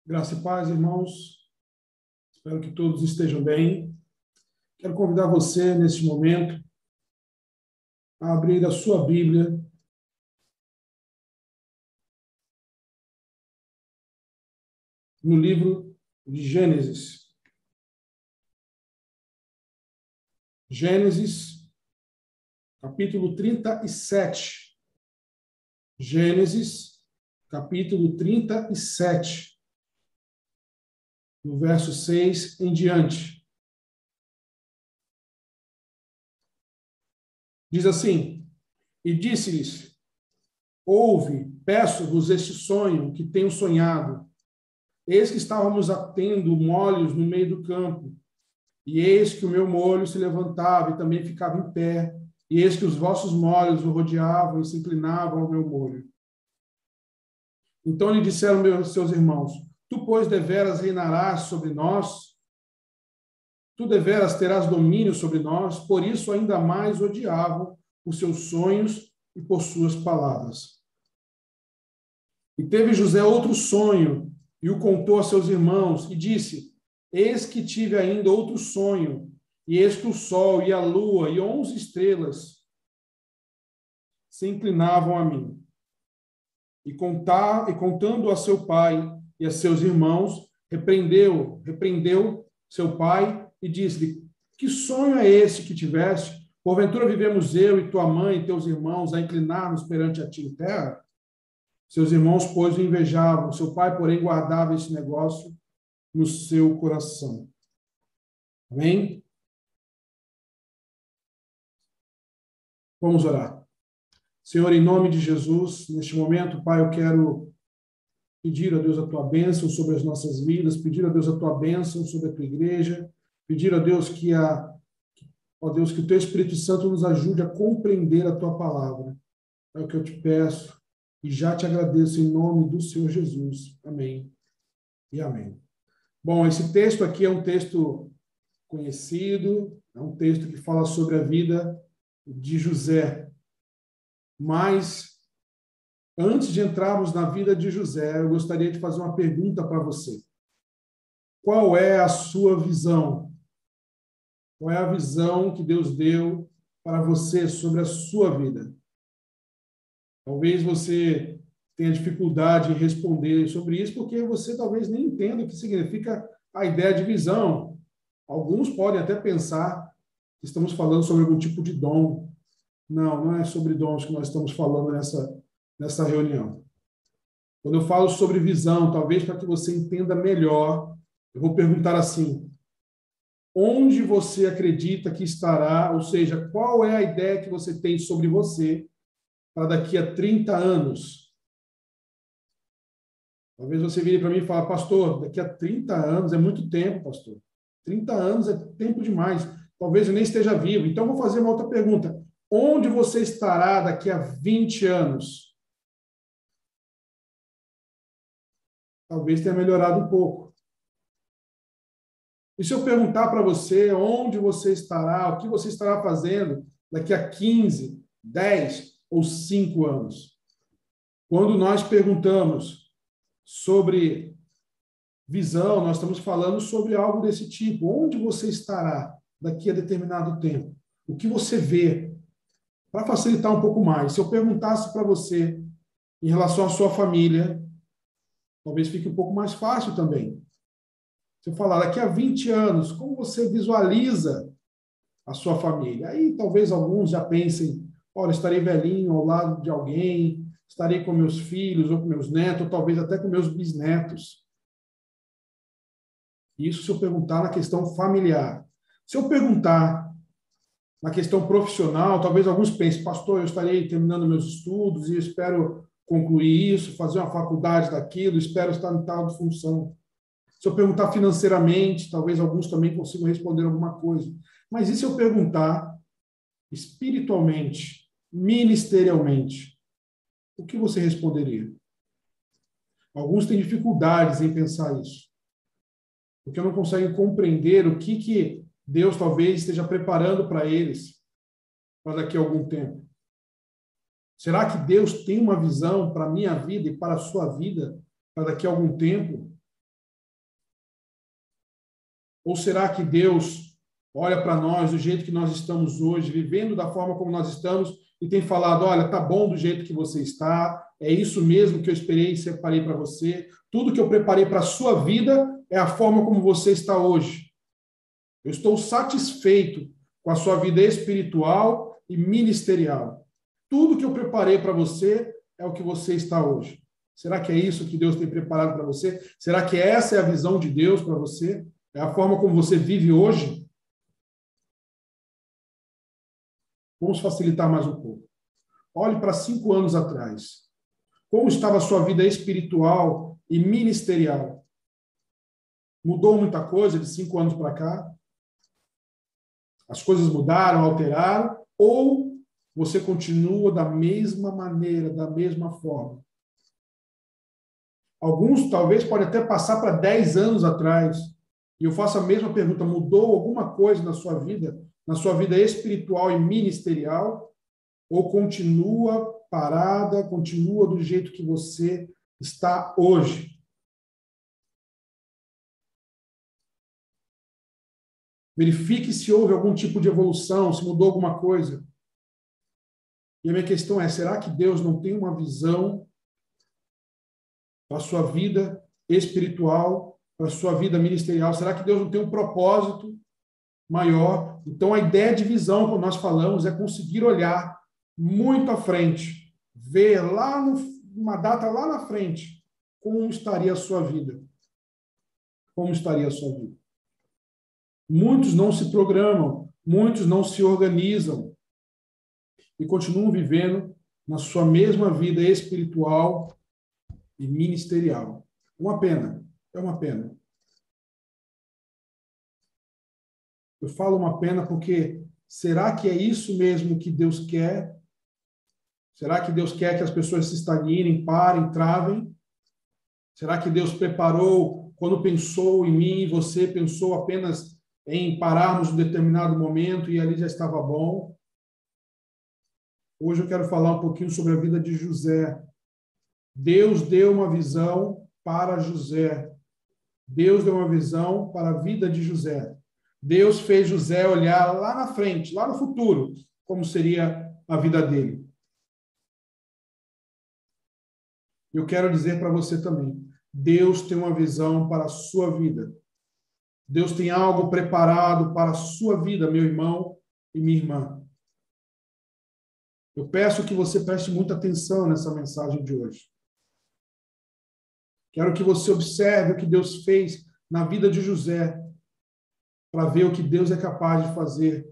Graça e paz, irmãos. Espero que todos estejam bem. Quero convidar você, neste momento, a abrir a sua Bíblia no livro de Gênesis. Gênesis, capítulo 37. Gênesis, capítulo 37. No verso 6 em diante. Diz assim: E disse-lhes: Ouve, peço-vos este sonho que tenho sonhado. Eis que estávamos atendo molhos no meio do campo, e eis que o meu molho se levantava e também ficava em pé, e eis que os vossos molhos o rodeavam e se inclinavam ao meu molho. Então lhe disseram seus irmãos: Tu, pois, deveras reinarás sobre nós? Tu deveras terás domínio sobre nós? Por isso ainda mais odiavam os seus sonhos e por suas palavras. E teve José outro sonho, e o contou a seus irmãos, e disse: Eis que tive ainda outro sonho, e eis que o sol e a lua e 11 estrelas se inclinavam a mim. E contando a seu pai e a seus irmãos, repreendeu seu pai e disse-lhe: Que sonho é esse que tiveste? Porventura vivemos eu e tua mãe e teus irmãos a inclinar-nos perante a ti em terra? Seus irmãos, pois, o invejavam. Seu pai, porém, guardava esse negócio no seu coração. Amém? Vamos orar. Senhor, em nome de Jesus, neste momento, Pai, eu quero pedir a Deus a tua bênção sobre as nossas vidas, pedir a Deus a tua bênção sobre a tua igreja, pedir a Deus ó Deus, que o teu Espírito Santo nos ajude a compreender a tua palavra. É o que eu te peço e já te agradeço em nome do Senhor Jesus. Amém e amém. Bom, esse texto aqui é um texto conhecido, é um texto que fala sobre a vida de José. Mas, antes de entrarmos na vida de José, eu gostaria de fazer uma pergunta para você. Qual é a sua visão? Qual é a visão que Deus deu para você sobre a sua vida? Talvez você tenha dificuldade em responder sobre isso, porque você talvez nem entenda o que significa a ideia de visão. Alguns podem até pensar que estamos falando sobre algum tipo de dom. Não, não é sobre dons que nós estamos falando nessa reunião. Quando eu falo sobre visão, talvez para que você entenda melhor, eu vou perguntar assim: onde você acredita que estará, ou seja, qual é a ideia que você tem sobre você para daqui a 30 anos? Talvez você vire para mim e fale: pastor, daqui a 30 anos é muito tempo, pastor. 30 anos é tempo demais. Talvez eu nem esteja vivo. Então, eu vou fazer uma outra pergunta. Onde você estará daqui a 20 anos? Talvez tenha melhorado um pouco. E se eu perguntar para você onde você estará, o que você estará fazendo daqui a 15, 10 ou 5 anos? Quando nós perguntamos sobre visão, nós estamos falando sobre algo desse tipo. Onde você estará daqui a determinado tempo? O que você vê? Para facilitar um pouco mais, se eu perguntasse para você em relação à sua família, talvez fique um pouco mais fácil também. Se eu falar daqui a 20 anos, como você visualiza a sua família? Aí talvez alguns já pensem: olha, estarei velhinho ao lado de alguém, estarei com meus filhos ou com meus netos, ou talvez até com meus bisnetos. Isso se eu perguntar na questão familiar. Se eu perguntar na questão profissional, talvez alguns pensem: pastor, eu estarei terminando meus estudos e espero concluir isso, fazer uma faculdade daquilo, espero estar em tal função. Se eu perguntar financeiramente, talvez alguns também consigam responder alguma coisa. Mas e se eu perguntar espiritualmente, ministerialmente? O que você responderia? Alguns têm dificuldades em pensar isso, porque não conseguem compreender o que Deus talvez esteja preparando para eles para daqui a algum tempo. Será que Deus tem uma visão para a minha vida e para a sua vida para daqui a algum tempo? Ou será que Deus olha para nós do jeito que nós estamos hoje, vivendo da forma como nós estamos, e tem falado, olha, tá bom do jeito que você está, é isso mesmo que eu esperei e separei para você, tudo que eu preparei para a sua vida é a forma como você está hoje. Eu estou satisfeito com a sua vida espiritual e ministerial. Tudo que eu preparei para você é o que você está hoje. Será que é isso que Deus tem preparado para você? Será que essa é a visão de Deus para você? É a forma como você vive hoje? Vamos facilitar mais um pouco. Olhe para 5 anos atrás. Como estava a sua vida espiritual e ministerial? Mudou muita coisa de 5 anos para cá? As coisas mudaram, alteraram? Ou você continua da mesma maneira, da mesma forma? Alguns talvez podem até passar para 10 anos atrás. E eu faço a mesma pergunta: mudou alguma coisa na sua vida espiritual e ministerial? Ou continua parada, continua do jeito que você está hoje? Verifique se houve algum tipo de evolução, se mudou alguma coisa. E a minha questão é, será que Deus não tem uma visão para a sua vida espiritual, para a sua vida ministerial? Será que Deus não tem um propósito maior? Então, a ideia de visão, como nós falamos, é conseguir olhar muito à frente, ver lá numa data lá na frente, como estaria a sua vida. Como estaria a sua vida? Muitos não se programam, muitos não se organizam e continuam vivendo na sua mesma vida espiritual e ministerial. Uma pena, é uma pena. Eu falo uma pena porque será que é isso mesmo que Deus quer? Será que Deus quer que as pessoas se estagnem, parem, travem? Será que Deus preparou, quando pensou em mim e você, pensou apenas em pararmos em determinado momento e ali já estava bom? Hoje eu quero falar um pouquinho sobre a vida de José. Deus deu uma visão para José. Deus deu uma visão para a vida de José. Deus fez José olhar lá na frente, lá no futuro, como seria a vida dele. Eu quero dizer para você também, Deus tem uma visão para a sua vida. Deus tem algo preparado para a sua vida, meu irmão e minha irmã. Eu peço que você preste muita atenção nessa mensagem de hoje. Quero que você observe o que Deus fez na vida de José, para ver o que Deus é capaz de fazer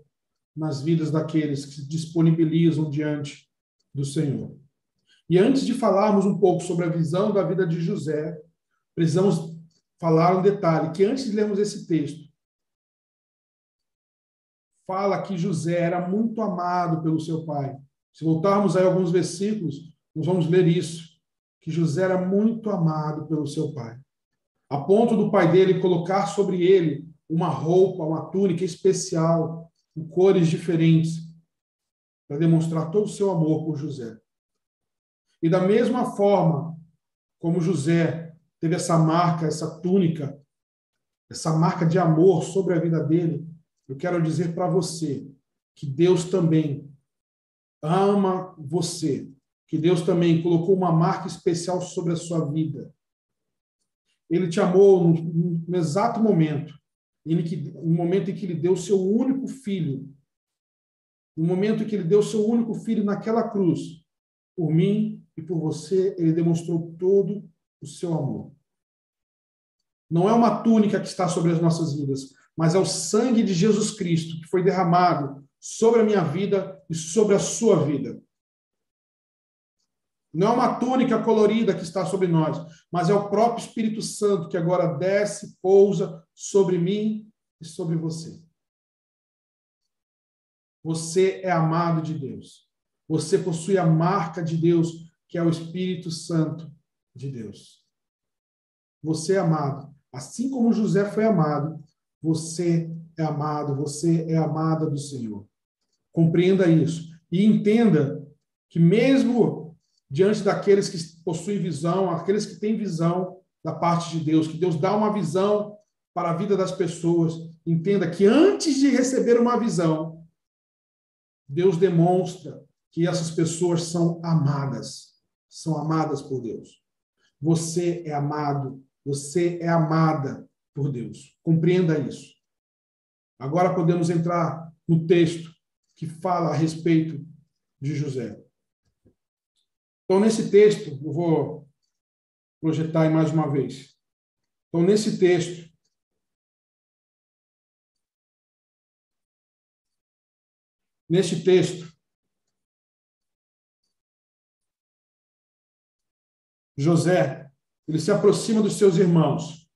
nas vidas daqueles que se disponibilizam diante do Senhor. E antes de falarmos um pouco sobre a visão da vida de José, precisamos falar um detalhe, que antes de lermos esse texto, fala que José era muito amado pelo seu pai. Se voltarmos aí a alguns versículos, nós vamos ler isso, que José era muito amado pelo seu pai, a ponto do pai dele colocar sobre ele uma roupa, uma túnica especial, com cores diferentes, para demonstrar todo o seu amor por José. E da mesma forma como José teve essa marca, essa túnica, essa marca de amor sobre a vida dele, eu quero dizer para você que Deus também ama você, que Deus também colocou uma marca especial sobre a sua vida. Ele te amou no exato momento, no momento em que ele deu o seu único filho, no momento em que ele deu o seu único filho naquela cruz, por mim e por você, ele demonstrou todo o seu amor. Não é uma túnica que está sobre as nossas vidas, mas é o sangue de Jesus Cristo que foi derramado sobre a minha vida e sobre a sua vida. Não é uma túnica colorida que está sobre nós, mas é o próprio Espírito Santo que agora desce, pousa sobre mim e sobre você. Você é amado de Deus. Você possui a marca de Deus, que é o Espírito Santo de Deus. Você é amado. Assim como José foi amado, você é amado, você é amada do Senhor. Compreenda isso. E entenda que mesmo diante daqueles que possuem visão, aqueles que têm visão da parte de Deus, que Deus dá uma visão para a vida das pessoas, entenda que antes de receber uma visão, Deus demonstra que essas pessoas são amadas por Deus. Você é amado, você é amada por Deus. Compreenda isso. Agora podemos entrar no texto que fala a respeito de José. Então, nesse texto, eu vou projetar aí mais uma vez. Então, nesse texto, José, ele se aproxima dos seus irmãos.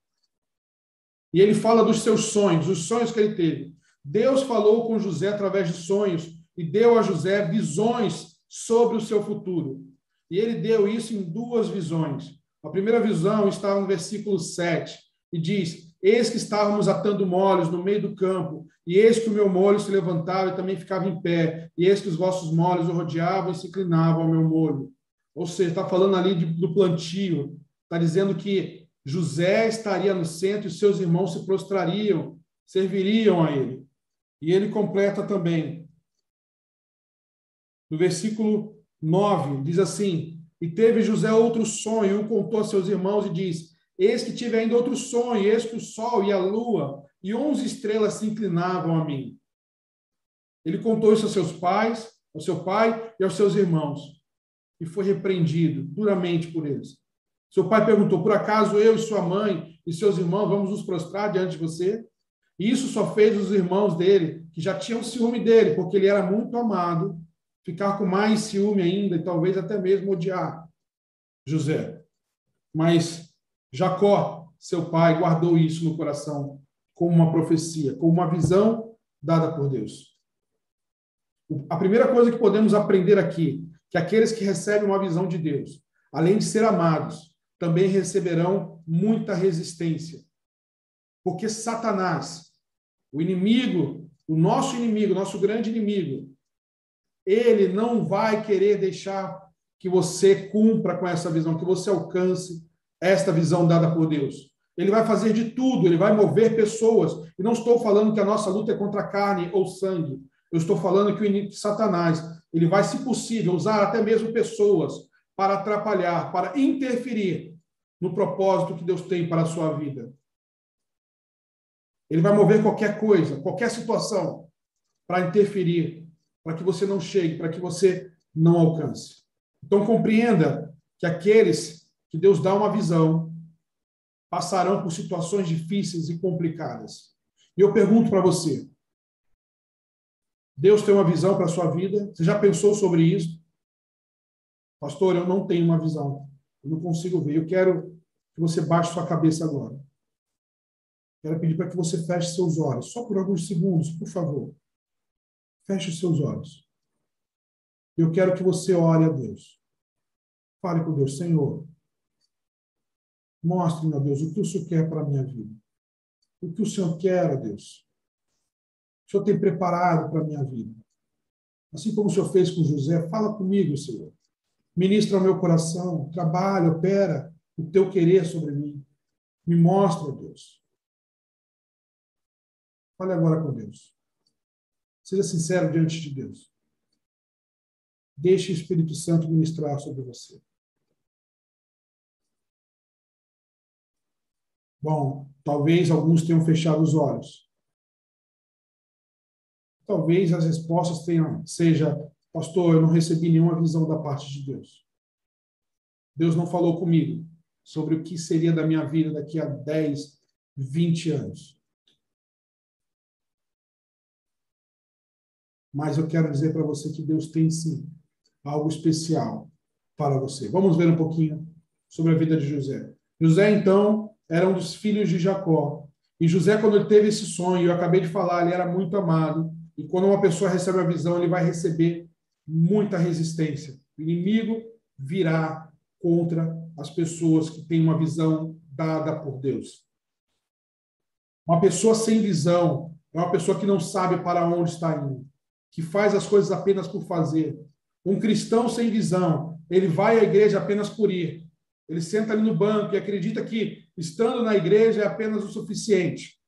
E ele fala dos seus sonhos, os sonhos que ele teve. Deus falou com José através de sonhos e deu a José visões sobre o seu futuro. E ele deu isso em duas visões. A primeira visão está no versículo 7 e diz: eis que estávamos atando molhos no meio do campo, e eis que o meu molho se levantava e também ficava em pé, e eis que os vossos molhos o rodeavam e se inclinavam ao meu molho. Ou seja, está falando ali do plantio, está dizendo que José estaria no centro e seus irmãos se prostrariam, serviriam a ele. E ele completa também. No versículo 9, diz assim: e teve José outro sonho, e o contou a seus irmãos e diz: eis que tive ainda outro sonho, e eis que o sol e a lua e 11 estrelas se inclinavam a mim. Ele contou isso aos seus pais, ao seu pai e aos seus irmãos, e foi repreendido duramente por eles. Seu pai perguntou: por acaso eu e sua mãe e seus irmãos vamos nos prostrar diante de você? E isso só fez os irmãos dele, que já tinham ciúme dele, porque ele era muito amado, ficar com mais ciúme ainda e talvez até mesmo odiar José. Mas Jacó, seu pai, guardou isso no coração como uma profecia, como uma visão dada por Deus. A primeira coisa que podemos aprender aqui, que aqueles que recebem uma visão de Deus, além de ser amados, também receberão muita resistência. Porque Satanás, o inimigo, o nosso grande inimigo, ele não vai querer deixar que você cumpra com essa visão, que você alcance esta visão dada por Deus. Ele vai fazer de tudo, ele vai mover pessoas. E não estou falando que a nossa luta é contra carne ou sangue. Eu estou falando que o inimigo de Satanás, ele vai, se possível, usar até mesmo pessoas para atrapalhar, para interferir no propósito que Deus tem para a sua vida. Ele vai mover qualquer coisa, qualquer situação, para interferir, para que você não chegue, para que você não alcance. Então, compreenda que aqueles que Deus dá uma visão passarão por situações difíceis e complicadas. E eu pergunto para você: Deus tem uma visão para a sua vida? Você já pensou sobre isso? Pastor, eu não tenho uma visão. Eu não consigo ver. Eu quero que você baixe sua cabeça agora. Quero pedir para que você feche seus olhos, só por alguns segundos, por favor. Feche os seus olhos. Eu quero que você ore a Deus. Fale com Deus: Senhor, mostre-me, ó Deus, o que o Senhor quer para a minha vida. O que o Senhor quer, ó Deus. O Senhor tem preparado para a minha vida. Assim como o Senhor fez com José, fala comigo, Senhor. Ministra o meu coração, trabalha, opera o teu querer sobre mim. Me mostra, ó Deus. Fale agora com Deus. Seja sincero diante de Deus. Deixe o Espírito Santo ministrar sobre você. Bom, talvez alguns tenham fechado os olhos. Talvez as respostas seja: pastor, eu não recebi nenhuma visão da parte de Deus. Deus não falou comigo sobre o que seria da minha vida daqui a 10, 20 anos. Mas eu quero dizer para você que Deus tem, sim, algo especial para você. Vamos ver um pouquinho sobre a vida de José. José, então, era um dos filhos de Jacó. E José, quando ele teve esse sonho, eu acabei de falar, ele era muito amado. E quando uma pessoa recebe a visão, ele vai receber muita resistência. O inimigo virá contra as pessoas que têm uma visão dada por Deus. Uma pessoa sem visão é uma pessoa que não sabe para onde está indo, que faz as coisas apenas por fazer. Um cristão sem visão, ele vai à igreja apenas por ir. Ele senta ali no banco e acredita que estando na igreja é apenas o suficiente.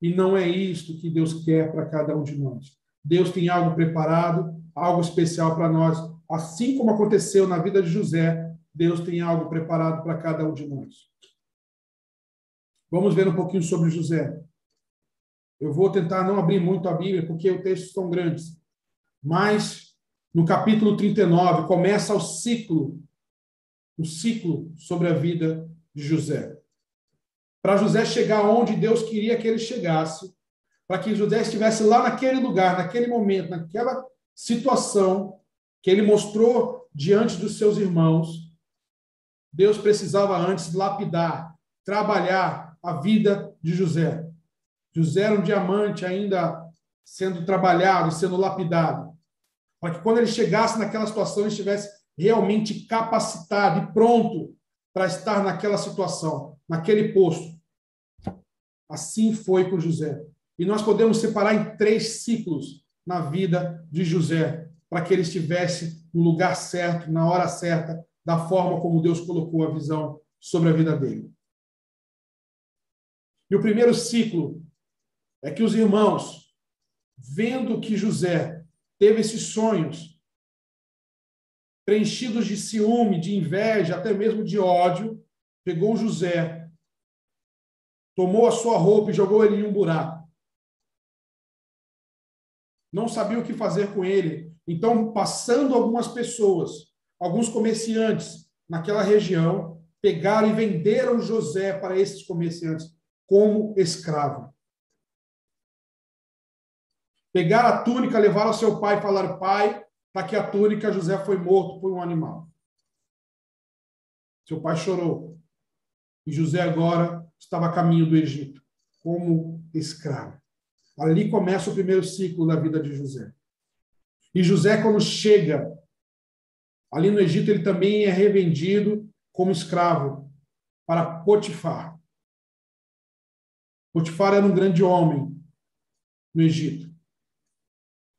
E não é isto que Deus quer para cada um de nós. Deus tem algo preparado, algo especial para nós. Assim como aconteceu na vida de José, Deus tem algo preparado para cada um de nós. Vamos ver um pouquinho sobre José. Eu vou tentar não abrir muito a Bíblia, porque os textos são grandes. Mas, no capítulo 39, começa o ciclo sobre a vida de José. Para José chegar onde Deus queria que ele chegasse, para que José estivesse lá naquele lugar, naquele momento, naquela situação que ele mostrou diante dos seus irmãos, Deus precisava antes lapidar, trabalhar a vida de José. José era um diamante ainda sendo trabalhado, sendo lapidado, para que quando ele chegasse naquela situação, ele estivesse realmente capacitado e pronto para estar naquela situação, naquele posto. Assim foi com José. E nós podemos separar em 3 ciclos na vida de José, para que ele estivesse no lugar certo, na hora certa, da forma como Deus colocou a visão sobre a vida dele. E o primeiro ciclo é que os irmãos, vendo que José teve esses sonhos, preenchidos de ciúme, de inveja, até mesmo de ódio, pegou José, tomou a sua roupa e jogou ele em um buraco. Não sabia o que fazer com ele. Então, passando algumas pessoas, alguns comerciantes naquela região, pegaram e venderam José para esses comerciantes como escravo. Pegaram a túnica, levaram ao seu pai e falaram: pai, está aqui a túnica, José foi morto por um animal. Seu pai chorou. E José agora estava a caminho do Egito, como escravo. Ali começa o primeiro ciclo da vida de José. E José, quando chega ali no Egito, ele também é revendido como escravo para Potifar. Potifar era um grande homem no Egito.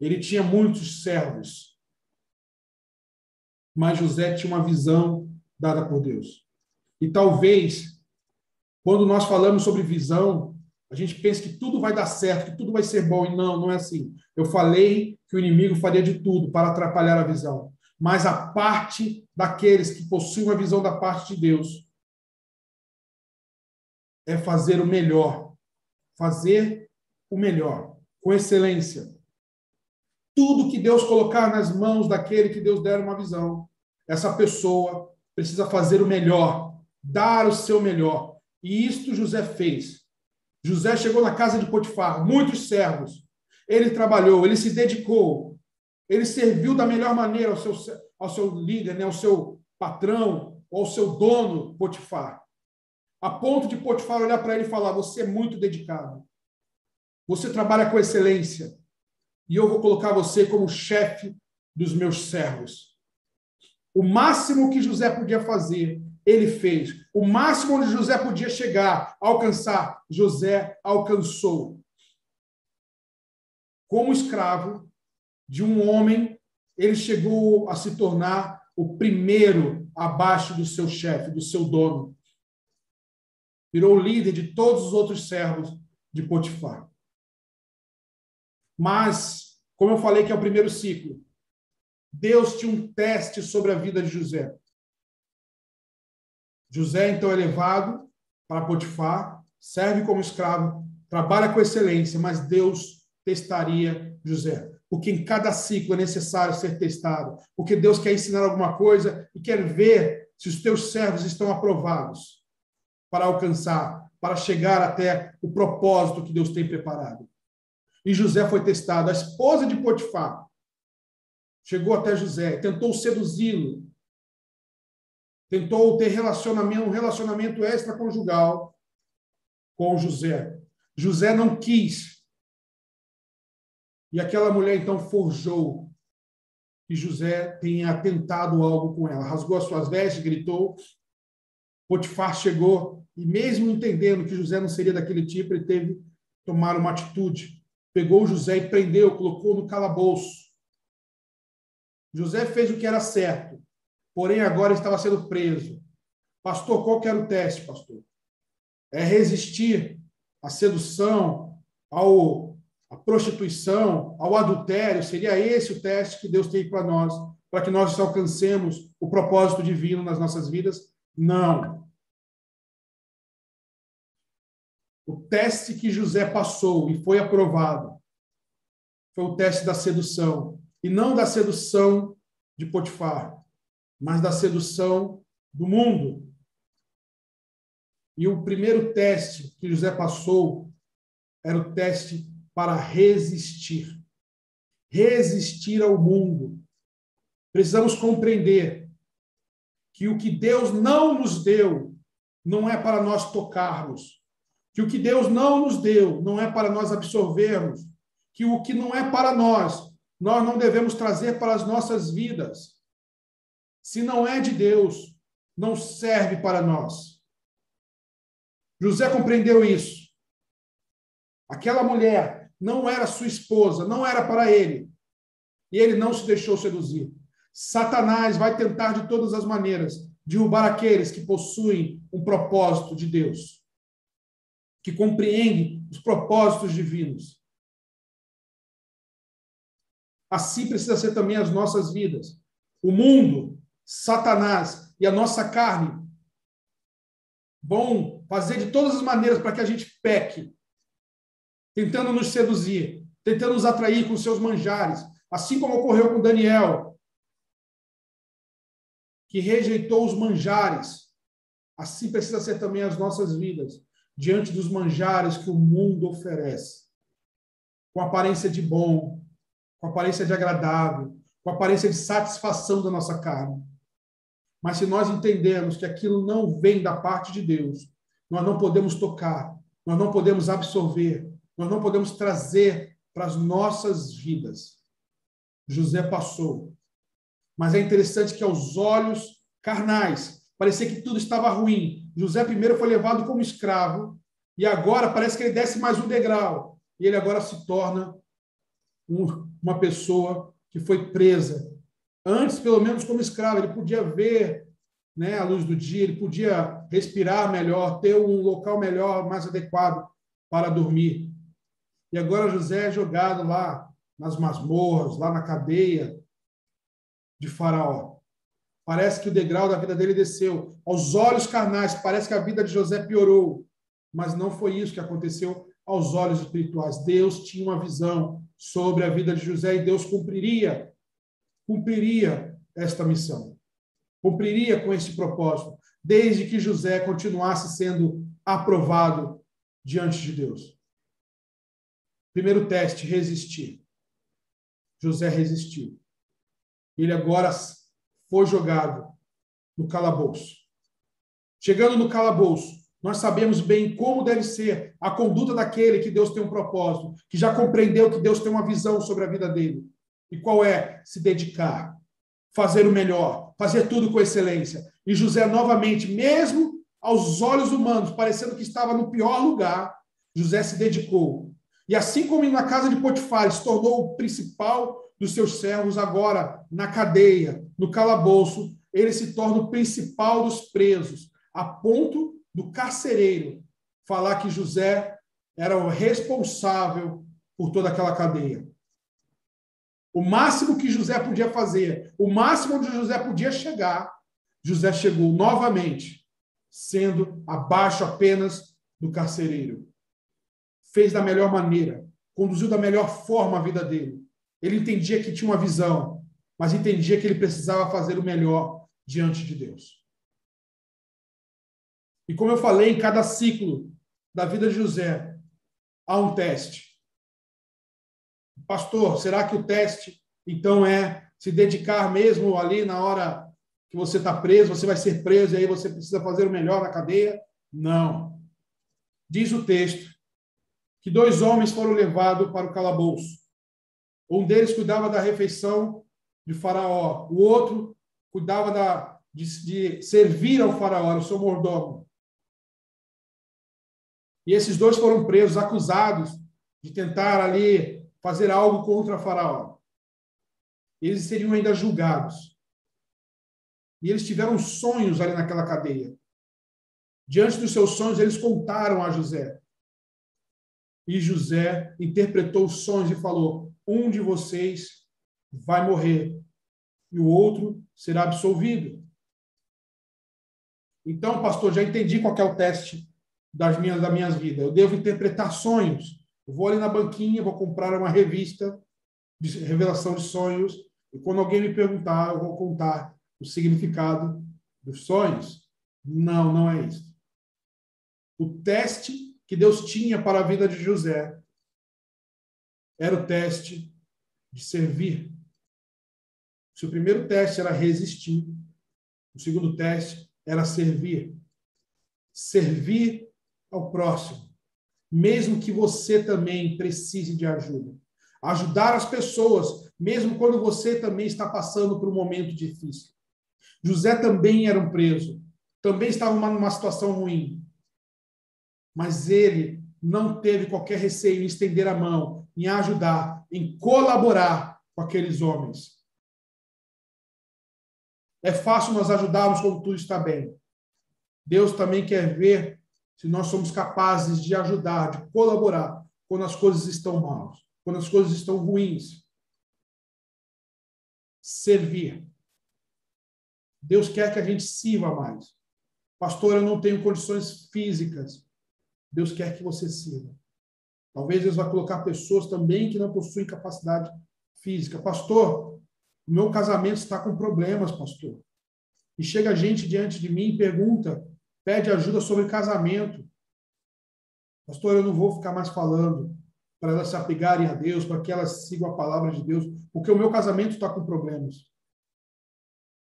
Ele tinha muitos servos. Mas José tinha uma visão dada por Deus. E talvez, quando nós falamos sobre visão, a gente pensa que tudo vai dar certo, que tudo vai ser bom. E não, não é assim. Eu falei que o inimigo faria de tudo para atrapalhar a visão. Mas a parte daqueles que possuem uma visão da parte de Deus é fazer o melhor. Fazer o melhor, com excelência. Tudo que Deus colocar nas mãos daquele que Deus der uma visão, essa pessoa precisa fazer o melhor, dar o seu melhor. E isto José fez. José chegou na casa de Potifar, muitos servos. Ele trabalhou, ele se dedicou, ele serviu da melhor maneira ao seu líder, né, ao seu patrão, ao seu dono, Potifar. A ponto de Potifar olhar para ele e falar: você é muito dedicado. Você trabalha com excelência. E eu vou colocar você como chefe dos meus servos. O máximo que José podia fazer, ele fez. O máximo onde José podia chegar, alcançar, José alcançou. Como escravo de um homem, ele chegou a se tornar o primeiro abaixo do seu chefe, do seu dono. Virou o líder de todos os outros servos de Potifar. Mas, como eu falei que é o primeiro ciclo, Deus tinha um teste sobre a vida de José. José, então, é levado para Potifar, serve como escravo, trabalha com excelência, mas Deus testaria José. Porque em cada ciclo é necessário ser testado. Porque Deus quer ensinar alguma coisa e quer ver se os teus servos estão aprovados para alcançar, para chegar até o propósito que Deus tem preparado. E José foi testado. A esposa de Potifar chegou até José, tentou seduzi-lo, tentou ter um relacionamento extraconjugal com José. José não quis. E aquela mulher, então, forjou que José tenha tentado algo com ela. Rasgou as suas vestes, gritou. Potifar chegou e, mesmo entendendo que José não seria daquele tipo, ele teve que tomar uma atitude. Pegou José e prendeu, colocou no calabouço. José fez o que era certo, porém agora estava sendo preso. Pastor, qual que era o teste, pastor? É resistir à sedução, à prostituição, ao adultério? Seria esse o teste que Deus tem para nós, para que nós alcancemos o propósito divino nas nossas vidas? Não. O teste que José passou e foi aprovado foi o teste da sedução. E não da sedução de Potifar, mas da sedução do mundo. E o primeiro teste que José passou era o teste para resistir. Resistir ao mundo. Precisamos compreender que o que Deus não nos deu não é para nós tocarmos. Que o que Deus não nos deu não é para nós absorvermos. Que o que não é para nós não devemos trazer para as nossas vidas. Se não é de Deus, não serve para nós. José compreendeu isso. Aquela mulher não era sua esposa, não era para ele. E ele não se deixou seduzir. Satanás vai tentar de todas as maneiras derrubar aqueles que possuem um propósito de Deus, que compreendem os propósitos divinos. Assim precisa ser também as nossas vidas. O mundo, Satanás e a nossa carne vão fazer de todas as maneiras para que a gente peque, tentando nos seduzir, tentando nos atrair com seus manjares, assim como ocorreu com Daniel, que rejeitou os manjares. Assim precisa ser também as nossas vidas, diante dos manjares que o mundo oferece, com aparência de bom, com aparência de agradável, com aparência de satisfação da nossa carne. Mas se nós entendermos que aquilo não vem da parte de Deus, nós não podemos tocar, nós não podemos absorver, nós não podemos trazer para as nossas vidas. José passou. Mas é interessante que aos olhos carnais, parecia que tudo estava ruim. José primeiro foi levado como escravo, e agora parece que ele desce mais um degrau. E ele agora se torna uma pessoa que foi presa. Antes, pelo menos como escravo, ele podia ver, né, a luz do dia, ele podia respirar melhor, ter um local melhor, mais adequado para dormir. E agora José é jogado lá nas masmorras, lá na cadeia de Faraó. Parece que o degrau da vida dele desceu. Aos olhos carnais, parece que a vida de José piorou. Mas não foi isso que aconteceu aos olhos espirituais. Deus tinha uma visão sobre a vida de José e Deus cumpriria esta missão. Cumpriria com esse propósito, desde que José continuasse sendo aprovado diante de Deus. Primeiro teste, resistir. José resistiu. Ele agora foi jogado no calabouço. Chegando no calabouço, nós sabemos bem como deve ser a conduta daquele que Deus tem um propósito, que já compreendeu que Deus tem uma visão sobre a vida dele. E qual é? Se dedicar, fazer o melhor, fazer tudo com excelência. E José, novamente, mesmo aos olhos humanos, parecendo que estava no pior lugar, José se dedicou. E assim como na casa de Potifar se tornou o principal dos seus servos, agora na cadeia, no calabouço, ele se torna o principal dos presos, a ponto do carcereiro falar que José era o responsável por toda aquela cadeia. O máximo que José podia fazer, o máximo onde José podia chegar, José chegou novamente, sendo abaixo apenas do carcereiro. Fez da melhor maneira, conduziu da melhor forma a vida dele. Ele entendia que tinha uma visão, mas entendia que ele precisava fazer o melhor diante de Deus. E como eu falei, em cada ciclo da vida de José, há um teste. Pastor, será que o teste, então, é se dedicar mesmo ali na hora que você está preso, você vai ser preso e aí você precisa fazer o melhor na cadeia? Não. Diz o texto que 2 homens foram levados para o calabouço. Um deles cuidava da refeição de Faraó, o outro cuidava de servir ao Faraó, era o seu mordomo. E esses 2 foram presos, acusados de tentar ali fazer algo contra Faraó. Eles seriam ainda julgados. E eles tiveram sonhos ali naquela cadeia. Diante dos seus sonhos, eles contaram a José. E José interpretou os sonhos e falou: um de vocês vai morrer e o outro será absolvido. Então, pastor, já entendi qual que é o teste das minhas vidas. Eu devo interpretar sonhos. Eu vou ali na banquinha, vou comprar uma revista de revelação de sonhos, e quando alguém me perguntar, eu vou contar o significado dos sonhos. Não, não é isso. O teste que Deus tinha para a vida de José era o teste de servir. Se o primeiro teste era resistir, o segundo teste era servir. Servir ao próximo, mesmo que você também precise de ajuda. Ajudar as pessoas, mesmo quando você também está passando por um momento difícil. José também era um preso, também estava numa situação ruim. Mas ele não teve qualquer receio em estender a mão, em ajudar, em colaborar com aqueles homens. É fácil nós ajudarmos quando tudo está bem. Deus também quer ver se nós somos capazes de ajudar, de colaborar quando as coisas estão mal, quando as coisas estão ruins. Servir. Deus quer que a gente sirva mais. Pastor, eu não tenho condições físicas. Deus quer que você sirva. Talvez Deus vai colocar pessoas também que não possuem capacidade física. Pastor, o meu casamento está com problemas, pastor. E chega gente diante de mim e pergunta, pede ajuda sobre casamento. Pastor, eu não vou ficar mais falando para elas se apegarem a Deus, para que elas sigam a palavra de Deus, porque o meu casamento está com problemas.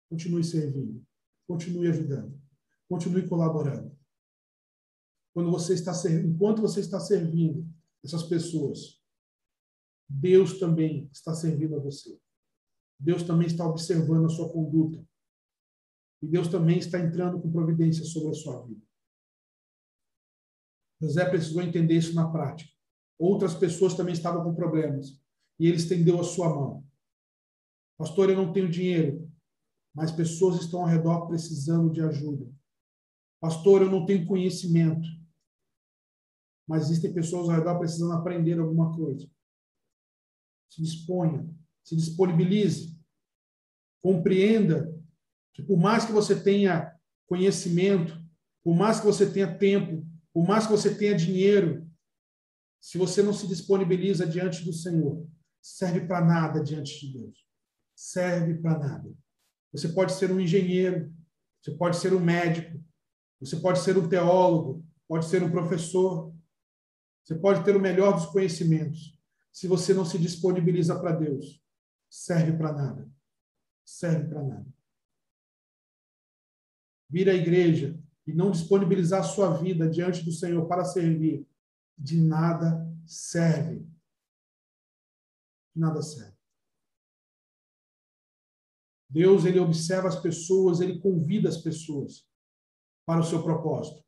Continue servindo, continue ajudando, continue colaborando. Enquanto você está servindo essas pessoas, Deus também está servindo a você. Deus também está observando a sua conduta. E Deus também está entrando com providência sobre a sua vida. José precisou entender isso na prática. Outras pessoas também estavam com problemas. E ele estendeu a sua mão. Pastor, eu não tenho dinheiro, mas pessoas estão ao redor precisando de ajuda. Pastor, eu não tenho conhecimento, mas existem pessoas ao redor precisando aprender alguma coisa. Se disponha, se disponibilize, compreenda que por mais que você tenha conhecimento, por mais que você tenha tempo, por mais que você tenha dinheiro, se você não se disponibiliza diante do Senhor, serve para nada diante de Deus. Serve para nada. Você pode ser um engenheiro, você pode ser um médico, você pode ser um teólogo, pode ser um professor, você pode ter o melhor dos conhecimentos. Se você não se disponibiliza para Deus, serve para nada. Serve para nada. Vir à igreja e não disponibilizar a sua vida diante do Senhor para servir, de nada serve. De nada serve. Deus, ele observa as pessoas, ele convida as pessoas para o seu propósito.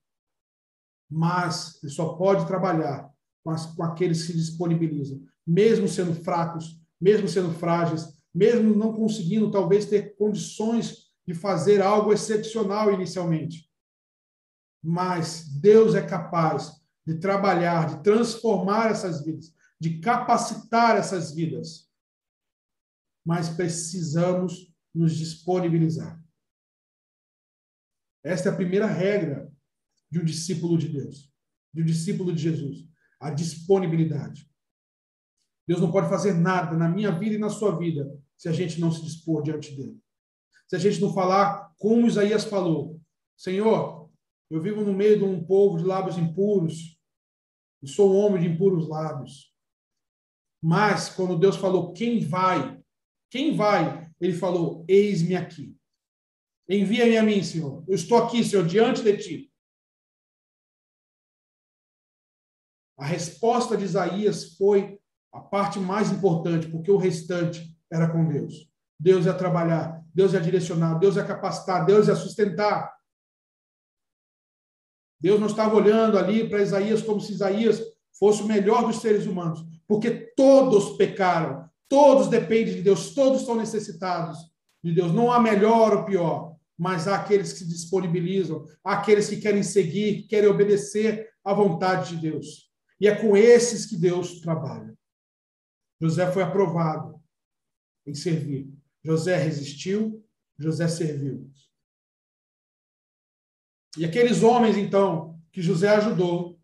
Mas ele só pode trabalhar com aqueles que se disponibilizam, mesmo sendo fracos, mesmo sendo frágeis, mesmo não conseguindo talvez ter condições de fazer algo excepcional inicialmente. Mas Deus é capaz de trabalhar, de transformar essas vidas, de capacitar essas vidas. Mas precisamos nos disponibilizar. Esta é a primeira regra de um discípulo de Deus, de um discípulo de Jesus, a disponibilidade. Deus não pode fazer nada na minha vida e na sua vida se a gente não se dispor diante dele. Se a gente não falar como Isaías falou, Senhor, eu vivo no meio de um povo de lábios impuros, e sou um homem de impuros lábios. Mas, quando Deus falou, quem vai? Quem vai? Ele falou, eis-me aqui. Envia-me a mim, Senhor. Eu estou aqui, Senhor, diante de ti. A resposta de Isaías foi a parte mais importante, porque o restante era com Deus. Deus ia trabalhar, Deus ia direcionar, Deus ia capacitar, Deus ia sustentar. Deus não estava olhando ali para Isaías como se Isaías fosse o melhor dos seres humanos, porque todos pecaram, todos dependem de Deus, todos estão necessitados de Deus. Não há melhor ou pior. mas há aqueles que se disponibilizam, há aqueles que querem seguir, que querem obedecer à vontade de Deus. E é com esses que Deus trabalha. José foi aprovado em servir. José resistiu, José serviu. E aqueles homens, então, que José ajudou,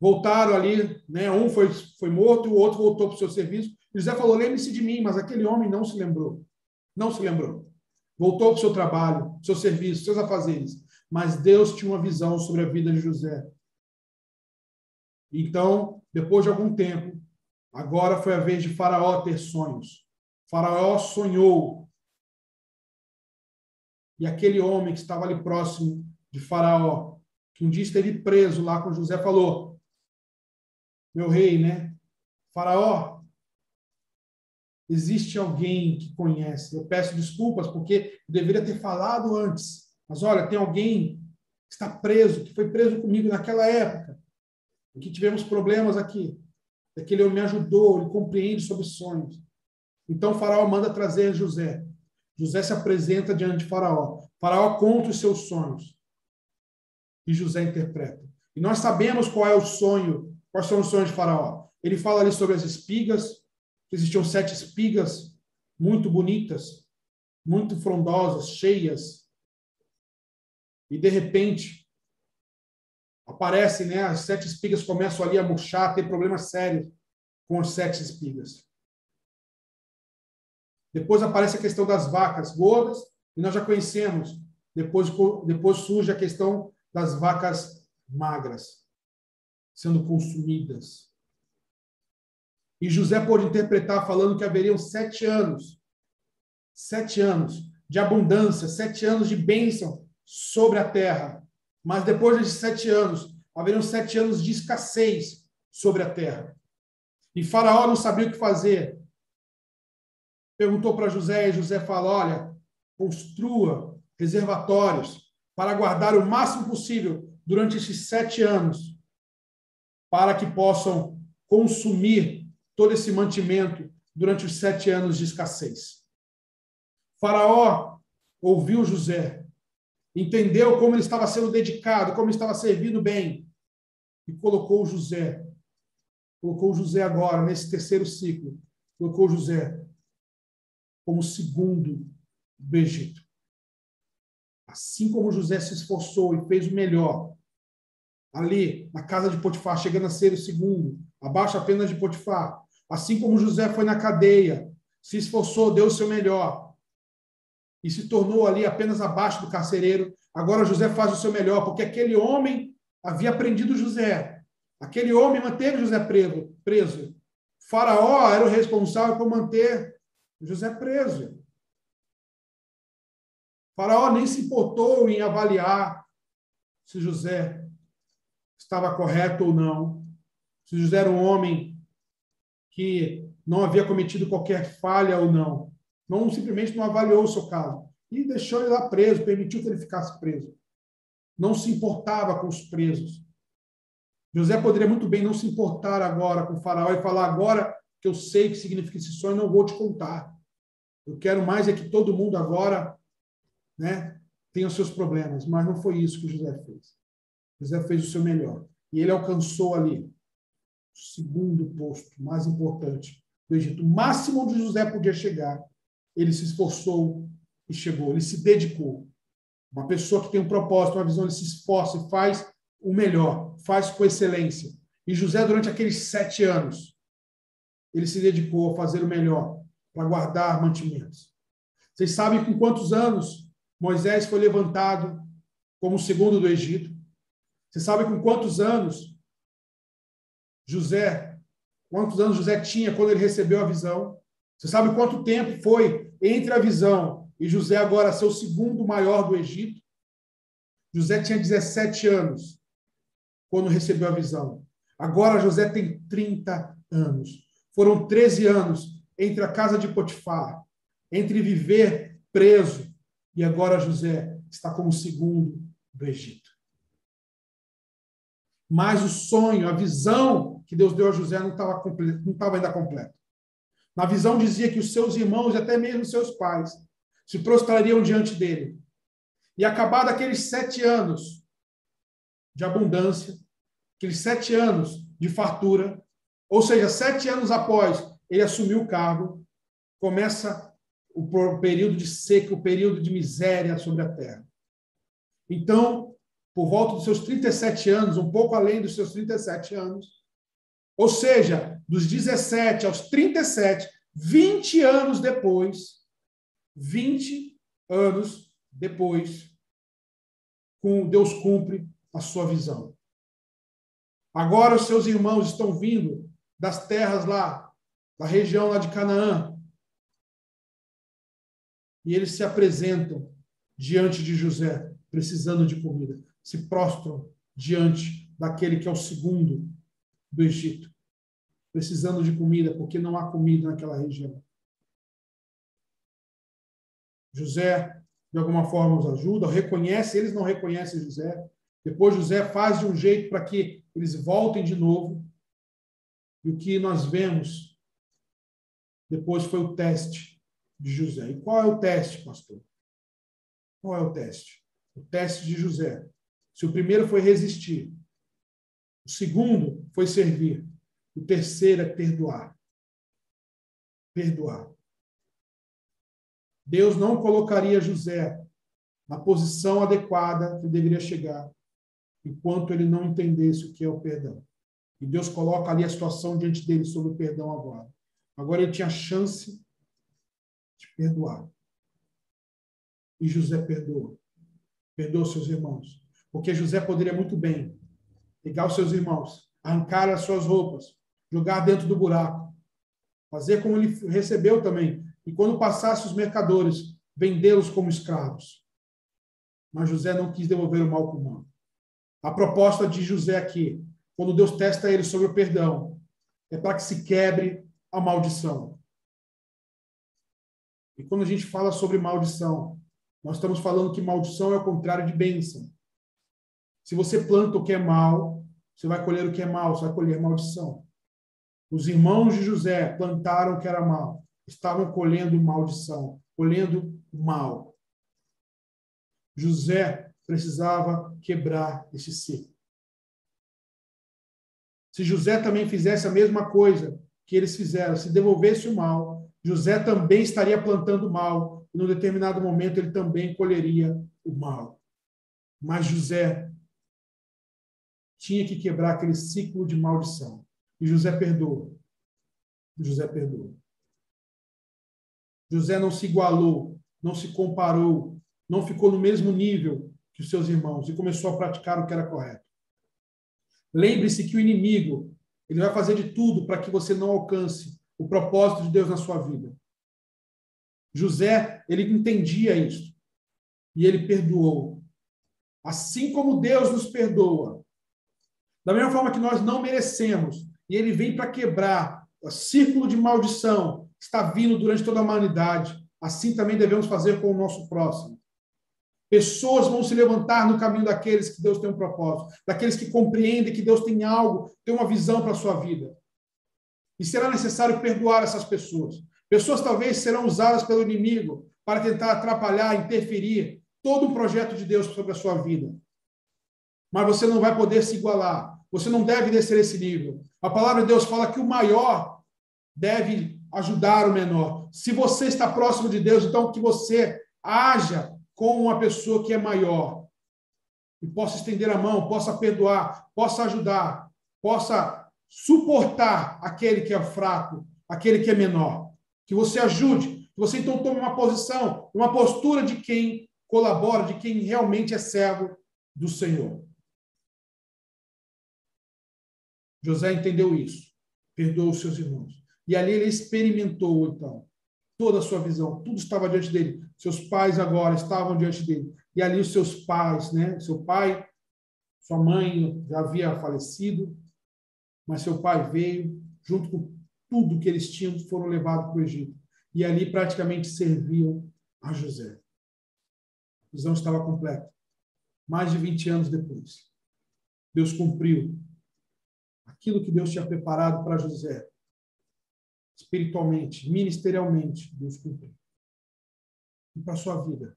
voltaram ali, né? Um foi morto e o outro voltou para o seu serviço. José falou, lembre-se de mim, mas aquele homem não se lembrou. Não se lembrou. Voltou para o seu trabalho, para o seu serviço, seus afazeres. Mas Deus tinha uma visão sobre a vida de José. Então, depois de algum tempo, agora foi a vez de Faraó ter sonhos. Faraó sonhou. E aquele homem que estava ali próximo de Faraó, que um dia esteve preso lá com José, falou, meu rei, né? Faraó, existe alguém que conhece. Eu peço desculpas porque eu deveria ter falado antes. Mas olha, tem alguém que está preso, que foi preso comigo naquela época, em que tivemos problemas aqui. Aquele homem me ajudou, ele compreende sobre sonhos. Então, Faraó manda trazer José. José se apresenta diante de Faraó. Faraó conta os seus sonhos. E José interpreta. E nós sabemos qual é o sonho, quais são os sonhos de Faraó. Ele fala ali sobre as espigas, que existiam 7 espigas muito bonitas, muito frondosas, cheias. E, de repente, aparecem, né, as 7 espigas começam ali a murchar, a ter problemas sérios com as 7 espigas. Depois aparece a questão das vacas gordas, e nós já conhecemos. Depois surge a questão das vacas magras, sendo consumidas. E José pôde interpretar falando que haveriam 7 anos de abundância, 7 anos de bênção sobre a terra. Mas depois desses 7 anos, haveriam 7 anos de escassez sobre a terra. E Faraó não sabia o que fazer. Perguntou para José, e José fala, olha, construa reservatórios para guardar o máximo possível durante esses 7 anos, para que possam consumir todo esse mantimento durante os 7 anos de escassez. Faraó ouviu José, entendeu como ele estava sendo dedicado, como ele estava servindo bem, e colocou José agora, nesse terceiro ciclo, colocou José como segundo do Egito. Assim como José se esforçou e fez o melhor, ali na casa de Potifar, chegando a ser o segundo, abaixo apenas de Potifar, assim como José foi na cadeia, se esforçou, deu o seu melhor, e se tornou ali apenas abaixo do carcereiro, agora José faz o seu melhor, porque aquele homem havia prendido José. Aquele homem manteve José preso. Faraó era o responsável por manter José preso. Faraó nem se importou em avaliar se José estava correto ou não, se José era um homem que não havia cometido qualquer falha ou não. Não simplesmente não avaliou o seu caso. E deixou ele lá preso, permitiu que ele ficasse preso. Não se importava com os presos. José poderia muito bem não se importar agora com o Faraó e falar, agora que eu sei o que significa esse sonho, não vou te contar. Eu quero mais é que todo mundo agora, né, tenha os seus problemas. Mas não foi isso que José fez. José fez o seu melhor. E ele alcançou ali o segundo posto mais importante do Egito. O máximo onde José podia chegar. Ele se esforçou e chegou. Ele se dedicou. Uma pessoa que tem um propósito, uma visão, ele se esforça e faz o melhor, faz com excelência. E José, durante aqueles 7 anos, ele se dedicou a fazer o melhor, para guardar mantimentos. Vocês sabem com quantos anos Moisés foi levantado como segundo do Egito? Vocês sabem com quantos anos José tinha quando ele recebeu a visão? Você sabe quanto tempo foi entre a visão e José agora ser o segundo maior do Egito? José tinha 17 anos quando recebeu a visão. Agora José tem 30 anos. Foram 13 anos entre a casa de Potifar, entre viver preso, e agora José está como segundo do Egito. Mas o sonho, a visão que Deus deu a José não estava ainda completa. Na visão dizia que os seus irmãos, e até mesmo seus pais, se prostrariam diante dele. E acabado aqueles 7 anos de abundância, aqueles 7 anos de fartura, ou seja, 7 anos após ele assumir o cargo, começa o período de seca, o período de miséria sobre a terra. Então, por volta dos seus 37 anos, um pouco além dos seus 37 anos, ou seja, dos 17 aos 37, 20 anos depois, 20 anos depois, Deus cumpre a sua visão. Agora os seus irmãos estão vindo das terras lá, da região lá de Canaã, e eles se apresentam diante de José, precisando de comida. Se prostram diante daquele que é o segundo do Egito, precisando de comida, porque não há comida naquela região. José, de alguma forma, os ajuda, reconhece, eles não reconhecem José. Depois José faz de um jeito para que eles voltem de novo. E o que nós vemos depois foi o teste de José. E qual é o teste, pastor? Qual é o teste? O teste de José. Se o primeiro foi resistir, o segundo foi servir, o terceiro é perdoar. Perdoar. Deus não colocaria José na posição adequada que deveria chegar, enquanto ele não entendesse o que é o perdão. E Deus coloca ali a situação diante dele sobre o perdão agora. Agora ele tinha a chance de perdoar. E José perdoa. Perdoa seus irmãos. Porque José poderia muito bem pegar os seus irmãos, arrancar as suas roupas, jogar dentro do buraco, fazer como ele recebeu também. E quando passasse os mercadores, vendê-los como escravos. Mas José não quis devolver o mal com o mal. A proposta de José aqui, quando Deus testa ele sobre o perdão, é para que se quebre a maldição. E quando a gente fala sobre maldição, nós estamos falando que maldição é o contrário de bênção. Se você planta o que é mal, você vai colher o que é mal, você vai colher maldição. Os irmãos de José plantaram o que era mal, estavam colhendo maldição, colhendo mal. José precisava quebrar esse ciclo. Se José também fizesse a mesma coisa que eles fizeram, se devolvesse o mal, José também estaria plantando mal, e num determinado momento ele também colheria o mal. Mas José tinha que quebrar aquele ciclo de maldição. E José perdoa. José perdoa. José não se igualou, não se comparou, não ficou no mesmo nível que os seus irmãos e começou a praticar o que era correto. Lembre-se que o inimigo, ele vai fazer de tudo para que você não alcance o propósito de Deus na sua vida. José, ele entendia isso. E ele perdoou. Assim como Deus nos perdoa. Da mesma forma que nós não merecemos. E ele vem para quebrar o círculo de maldição que está vindo durante toda a humanidade. Assim também devemos fazer com o nosso próximo. Pessoas vão se levantar no caminho daqueles que Deus tem um propósito, daqueles que compreendem que Deus tem algo, tem uma visão para a sua vida. E será necessário perdoar essas pessoas. Pessoas talvez serão usadas pelo inimigo para tentar atrapalhar, interferir todo o projeto de Deus sobre a sua vida. Mas você não vai poder se igualar. Você não deve descer esse nível. A palavra de Deus fala que o maior deve ajudar o menor. Se você está próximo de Deus, então que você haja como uma pessoa que é maior. E possa estender a mão, possa perdoar, possa ajudar, possa suportar aquele que é fraco, aquele que é menor. Que você ajude, que você então tome uma posição, uma postura de quem colabora, de quem realmente é servo do Senhor. José entendeu isso, perdoou os seus irmãos. E ali ele experimentou, então, toda a sua visão, tudo estava diante dele. Seus pais agora estavam diante dele. E ali os seus pais, né? Seu pai, sua mãe já havia falecido, mas seu pai veio, junto com tudo que eles tinham, foram levados para o Egito. E ali praticamente serviam a José. A visão estava completa. Mais de 20 anos depois, Deus cumpriu aquilo que Deus tinha preparado para José. Espiritualmente, ministerialmente, Deus cumpriu. e para a sua vida?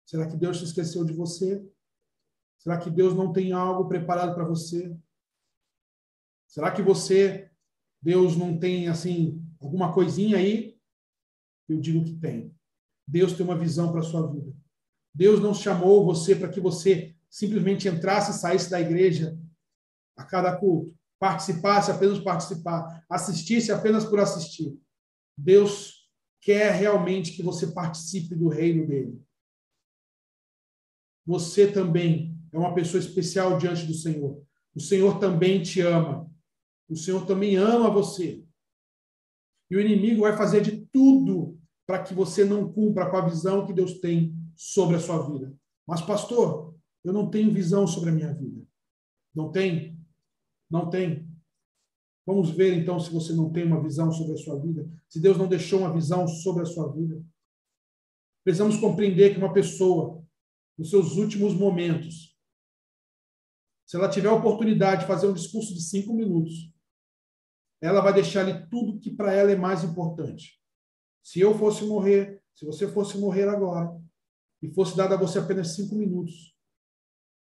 Será que Deus se esqueceu de você? Será que Deus não tem algo preparado para você? Será que Deus não tem, assim, alguma coisinha aí? Eu digo que tem. Deus tem uma visão para a sua vida. Deus não chamou você para que você simplesmente entrasse e saísse da igreja a cada culto, participasse apenas por participar, assistisse apenas por assistir. Deus quer realmente que você participe do reino dele. Você também é uma pessoa especial diante do Senhor. O Senhor também te ama. O Senhor também ama você. E o inimigo vai fazer de tudo para que você não cumpra com a visão que Deus tem sobre a sua vida. Mas, pastor, eu não tenho visão sobre a minha vida. Não tem? Não tem. Vamos ver, então, se você não tem uma visão sobre a sua vida. Se Deus não deixou uma visão sobre a sua vida. Precisamos compreender que uma pessoa, nos seus últimos momentos, se ela tiver a oportunidade de fazer um discurso de 5 minutos, ela vai deixar ali tudo que para ela é mais importante. Se eu fosse morrer, se você fosse morrer agora, e fosse dado a você apenas 5 minutos,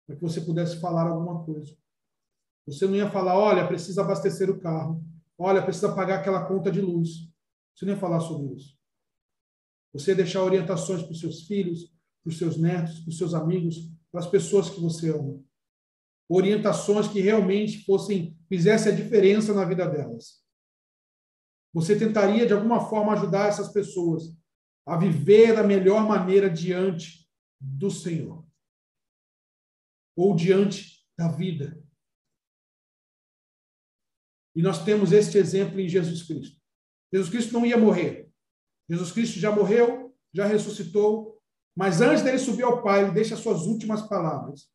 para que você pudesse falar alguma coisa. Você não ia falar, olha, precisa abastecer o carro, olha, precisa pagar aquela conta de luz. Você não ia falar sobre isso. Você ia deixar orientações para os seus filhos, para os seus netos, para os seus amigos, para as pessoas que você ama. Orientações que realmente fizessem a diferença na vida delas. Você tentaria, de alguma forma, ajudar essas pessoas a viver da melhor maneira diante do Senhor. Ou diante da vida. E nós temos este exemplo em Jesus Cristo. Jesus Cristo não ia morrer. Jesus Cristo já morreu, já ressuscitou, mas antes dele subir ao Pai, ele deixa as suas últimas palavras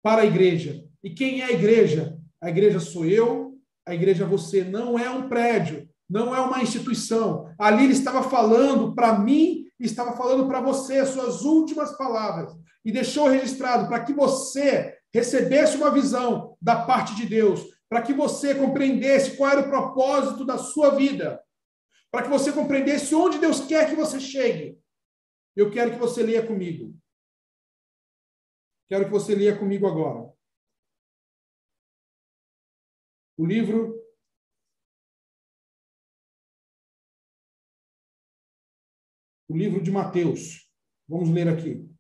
para a igreja. E quem é a igreja? A igreja sou eu, a igreja é você. Não é um prédio, não é uma instituição. Ali ele estava falando para mim, estava falando para você as suas últimas palavras. E deixou registrado para que você recebesse uma visão da parte de Deus, para que você compreendesse qual era o propósito da sua vida, para que você compreendesse onde Deus quer que você chegue. Eu quero que você leia comigo. Quero que você leia comigo agora. O livro de Mateus. Vamos ler aqui.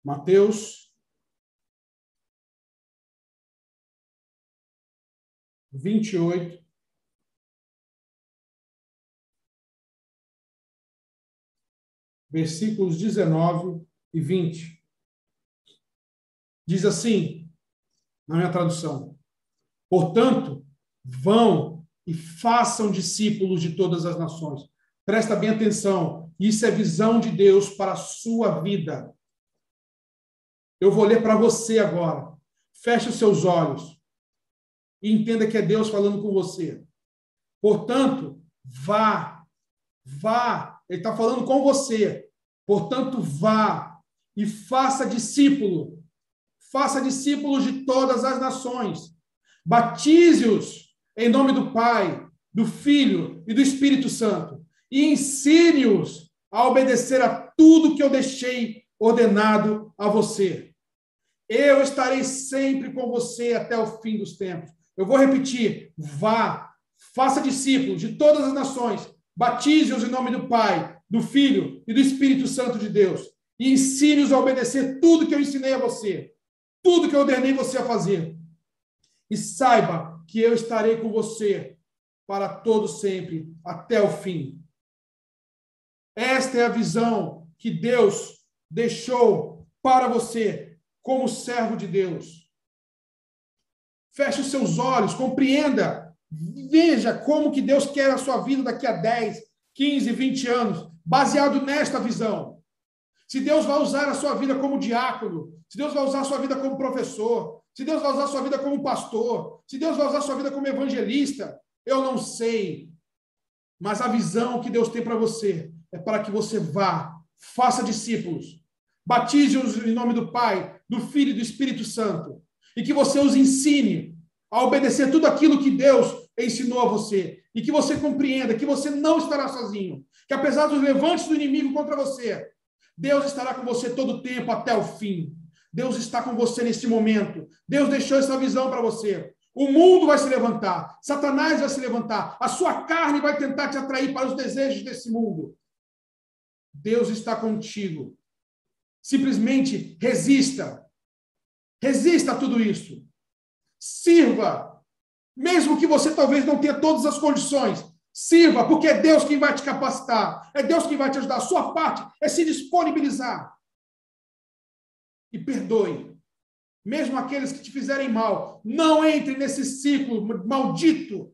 Mateus 28, versículos 19 e 20. Diz assim, na minha tradução: portanto, vão e façam discípulos de todas as nações. Presta bem atenção, isso é visão de Deus para a sua vida. Eu vou ler para você agora. Feche os seus olhos e entenda que é Deus falando com você. Portanto, vá. Ele está falando com você. Portanto, vá e faça discípulo. Faça discípulos de todas as nações. Batize-os em nome do Pai, do Filho e do Espírito Santo. E ensine-os a obedecer a tudo que eu deixei ordenado a você. Eu estarei sempre com você até o fim dos tempos. Eu vou repetir. Vá, faça discípulos de todas as nações. Batize-os em nome do Pai, do Filho e do Espírito Santo de Deus. E ensine-os a obedecer tudo que eu ensinei a você. Tudo que eu ordenei você a fazer. E saiba que eu estarei com você para todo sempre, até o fim. Esta é a visão que Deus deixou para você como servo de Deus. Feche os seus olhos, compreenda, veja como que Deus quer a sua vida daqui a 10, 15, 20 anos, baseado nesta visão. Se Deus vai usar a sua vida como diácono, se Deus vai usar a sua vida como professor, se Deus vai usar a sua vida como pastor, se Deus vai usar a sua vida como evangelista, eu não sei. Mas a visão que Deus tem para você é para que você vá, faça discípulos, batize-os em nome do Pai, do Filho e do Espírito Santo, e que você os ensine a obedecer tudo aquilo que Deus ensinou a você, e que você compreenda que você não estará sozinho, que apesar dos levantes do inimigo contra você, Deus estará com você todo o tempo até o fim. Deus está com você neste momento. Deus deixou essa visão para você. O mundo vai se levantar, Satanás vai se levantar, a sua carne vai tentar te atrair para os desejos desse mundo. Deus está contigo. Simplesmente resista. Resista a tudo isso. Sirva. Mesmo que você talvez não tenha todas as condições, sirva, porque é Deus quem vai te capacitar. É Deus quem vai te ajudar. A sua parte é se disponibilizar. E perdoe. Mesmo aqueles que te fizerem mal. Não entre nesse ciclo maldito.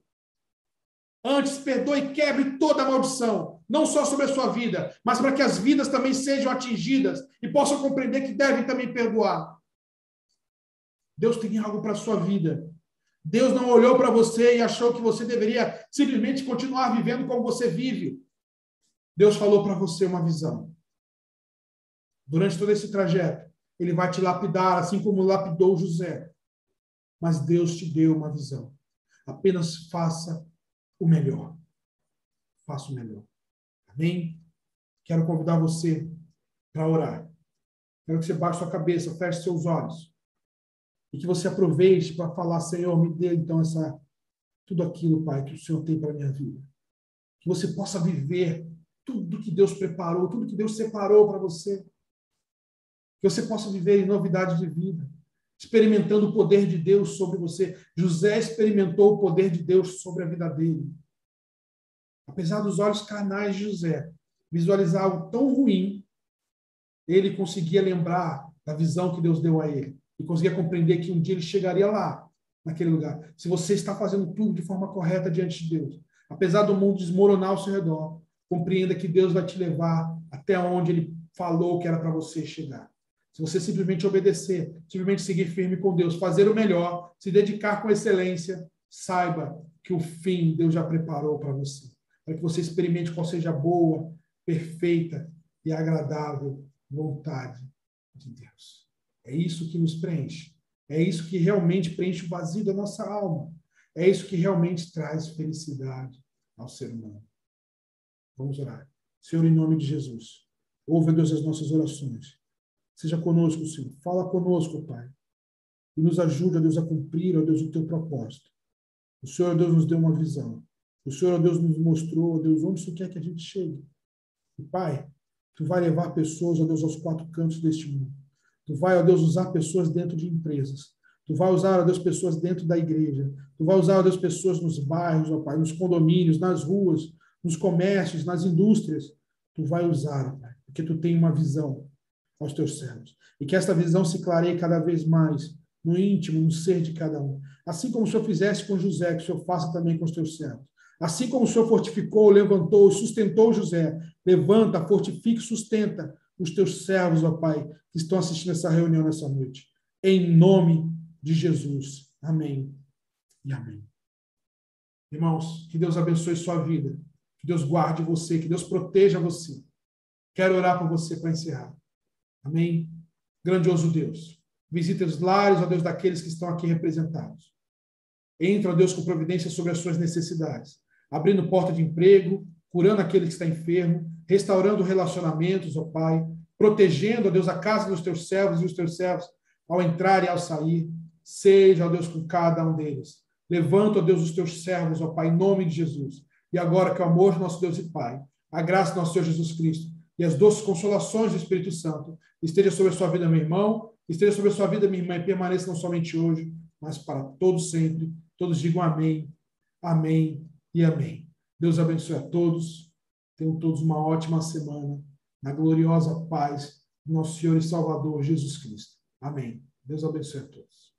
Antes, perdoe e quebre toda a maldição. Não só sobre a sua vida, mas para que as vidas também sejam atingidas e possam compreender que devem também perdoar. Deus tem algo para a sua vida. Deus não olhou para você e achou que você deveria simplesmente continuar vivendo como você vive. Deus falou para você uma visão. Durante todo esse trajeto, Ele vai te lapidar, assim como lapidou José. Mas Deus te deu uma visão. Apenas faça o melhor. Faça o melhor. Amém? Quero convidar você para orar. Quero que você baixe sua cabeça, feche seus olhos. E que você aproveite para falar, Senhor, me dê então tudo aquilo, Pai, que o Senhor tem para a minha vida. Que você possa viver tudo que Deus preparou, tudo que Deus separou para você. Que você possa viver em novidade de vida, experimentando o poder de Deus sobre você. José experimentou o poder de Deus sobre a vida dele. Apesar dos olhos carnais de José visualizar algo tão ruim, ele conseguia lembrar da visão que Deus deu a ele. E conseguia compreender que um dia ele chegaria lá, naquele lugar. Se você está fazendo tudo de forma correta diante de Deus, apesar do mundo desmoronar ao seu redor, compreenda que Deus vai te levar até onde Ele falou que era para você chegar. Se você simplesmente obedecer, simplesmente seguir firme com Deus, fazer o melhor, se dedicar com excelência, saiba que o fim Deus já preparou para você. Para que você experimente qual seja a boa, perfeita e agradável vontade de Deus. É isso que nos preenche. É isso que realmente preenche o vazio da nossa alma. É isso que realmente traz felicidade ao ser humano. Vamos orar. Senhor, em nome de Jesus, ouve, Deus, as nossas orações. Seja conosco, Senhor. Fala conosco, Pai. E nos ajude, Deus, a cumprir, Deus, o teu propósito. O Senhor, Deus, nos deu uma visão. O Senhor, Deus, nos mostrou, Deus, onde o Senhor quer que a gente chegue. E, Pai, Tu vai levar pessoas, Deus, aos quatro cantos deste mundo. Tu vai, Deus, usar pessoas dentro de empresas. Tu vai usar, Deus, pessoas dentro da igreja. Tu vai usar, Deus, pessoas nos bairros, ó Pai, nos condomínios, nas ruas, nos comércios, nas indústrias. Tu vai usar, ó Pai, porque Tu tem uma visão aos Teus servos. E que esta visão se clareie cada vez mais no íntimo, no ser de cada um. Assim como o Senhor fizesse com José, que o Senhor faça também com os Teus servos. Assim como o Senhor fortificou, levantou, sustentou José, levanta, fortifica e sustenta os Teus servos, ó Pai, que estão assistindo essa reunião nessa noite. Em nome de Jesus. Amém e amém. Irmãos, que Deus abençoe sua vida. Que Deus guarde você, que Deus proteja você. Quero orar por você para encerrar. Amém? Grandioso Deus. Visita os lares, ó Deus, daqueles que estão aqui representados. Entra, ó Deus, com providência sobre as suas necessidades. Abrindo porta de emprego, curando aquele que está enfermo, restaurando relacionamentos, ó Pai, protegendo, ó Deus, a casa dos Teus servos e os Teus servos ao entrar e ao sair. Seja, ó Deus, com cada um deles. Levanta, ó Deus, os Teus servos, ó Pai, em nome de Jesus. E agora que o amor do nosso Deus e Pai, a graça do nosso Senhor Jesus Cristo e as doces consolações do Espírito Santo esteja sobre a sua vida, meu irmão, esteja sobre a sua vida, minha irmã, e permaneça não somente hoje, mas para todos sempre. Todos digam amém, amém e amém. Deus abençoe a todos. Tenham todos uma ótima semana, na gloriosa paz do nosso Senhor e Salvador Jesus Cristo. Amém. Deus abençoe a todos.